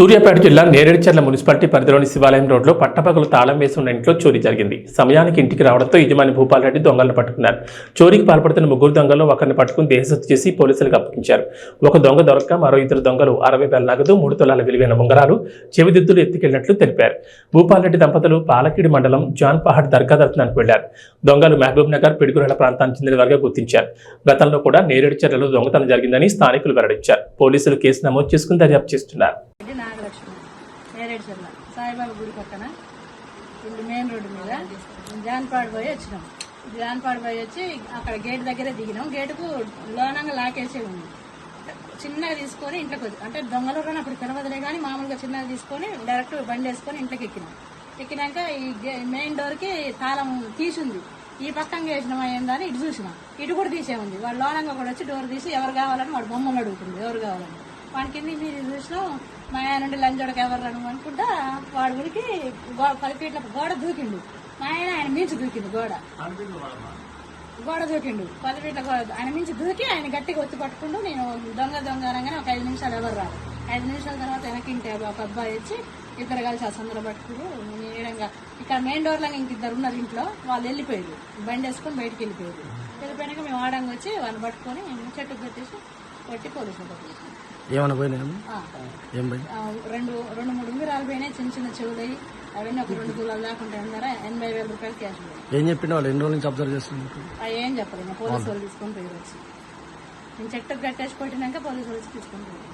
సూర్యాపేట జిల్లా నేరేడుచర్ల మున్సిపాలిటీ పరిధిలోని శివాలయం రోడ్లో పట్టపగలు తాళం వేసి ఉన్న ఇంట్లో చోరీ జరిగింది. సమయానికి ఇంటికి రావడంతో యజమాని భూపాల్ రెడ్డి దొంగలను పట్టుకున్నారు. చోరీకి పాల్పడుతున్న ముగ్గురు దొంగల్లో ఒకరిని పట్టుకుని దేహశుద్ధి చేసి పోలీసులకు అప్పగించారు. ఒక దొంగ దొరక్క మరో ఇద్దరు దొంగలు 60,000 నగదు, 3 తులాల విలువైన ఉంగరాలు, చెవిదిద్దులు ఎత్తుకెళ్లినట్లు తెలిపారు. భూపాల్ రెడ్డి దంపతులు పాలకీడి మండలం జాన్ పహాడ్ దర్గా దర్శనానికి వెళ్లారు. దొంగలు మహబూబ్ నగర్, పిడుగురాల ప్రాంతానికి చెందిన వారిగా గుర్తించారు. గతంలో కూడా నేరేడుచర్లలో దొంగతనం జరిగిందని స్థానికులు వెల్లడించారు. పోలీసులు కేసు నమోదు చేసుకుని దర్యాప్తు చేస్తున్నారు. నేరేడుచర్ల సాయిబాబా గుడి పక్కన ఇప్పుడు మెయిన్ రోడ్డు మీద జాన్పాడు పోయి వచ్చినాం. జాన్పాడు పోయి వచ్చి అక్కడ గేట్ దగ్గరే దిగినాం. గేటుకు లోనంగా లాకేసే ఉంది. చిన్నగా తీసుకొని ఇంట్లోకి వచ్చి అంటే దొంగలు కానీ అప్పుడు తెలవదులే కానీ మామూలుగా చిన్నగా తీసుకొని డైరెక్ట్ బండి వేసుకొని ఇంట్లోకి ఎక్కినాం. ఎక్కినాక ఈ మెయిన్ డోర్కి తాళం తీసుంది. ఈ పక్కంగా వేసినాం అయ్యిందని ఇటు చూసినాం. ఇటు కూడా తీసే ఉంది. వాడు లోనంగా కూడా వచ్చి డోర్ తీసి ఎవరు కావాలని వాడు బొమ్మలు అడుగుతుంది. ఎవరు కావాలని వాడికి మీరు చూసినాం. మా ఆయన నుండి లంచోడకి ఎవరు రను అనుకుంటా వాడు ఉడికి 10 ఫీట్ల గోడ దూకిండు. మా ఆయన మించి దూకిండు. గోడ దూకిండు 10 ఫీట్ల గోడ. ఆయన మించి దూకి ఆయన గట్టిగా ఒత్తి పట్టుకుంటూ నేను దొంగ అనగానే ఒక 5 నిమిషాలు ఎవరు రాదు. 5 నిమిషాల తర్వాత వెనక్కింటే ఒక అబ్బాయి వచ్చి ఇద్దరు కలిసి ఆ సందులో పట్టుకుని నేడంగా ఇక్కడ మెయిన్ డోర్లో ఇంక ఇద్దరు ఉన్నారు ఇంట్లో. వాళ్ళు వెళ్ళిపోయారు. బండి వేసుకొని బయటకు వెళ్ళిపోయారు. వెళ్ళిపోయాక మేము ఆడంగా వచ్చి వాళ్ళని పట్టుకొని చెట్టుకు కట్టేసి కొట్టి పోలీసులు పట్టుకొచ్చాం. ఏమన్నా పోయినాయి? రెండు 3 ఉంగరాలు పోయినాయి. చిన్న చెవులయ్యి అవన్నీ ఒక 2 తులాలు దాకుంటే 80,000 రూపాయలు క్యాష్ పోయి. ఏం చెప్పిండు వాళ్ళు? ఎన్ని రోజుల నుంచి అబ్జర్వ్ చేస్తున్నారు? ఏం చెప్పలేదు. పోలీసు వాళ్ళు తీసుకొని పోయి వచ్చి నేను చెట్టుకు కట్టేసి కొట్టినాక పోలీసు వాళ్ళు తీసుకొని పోయి.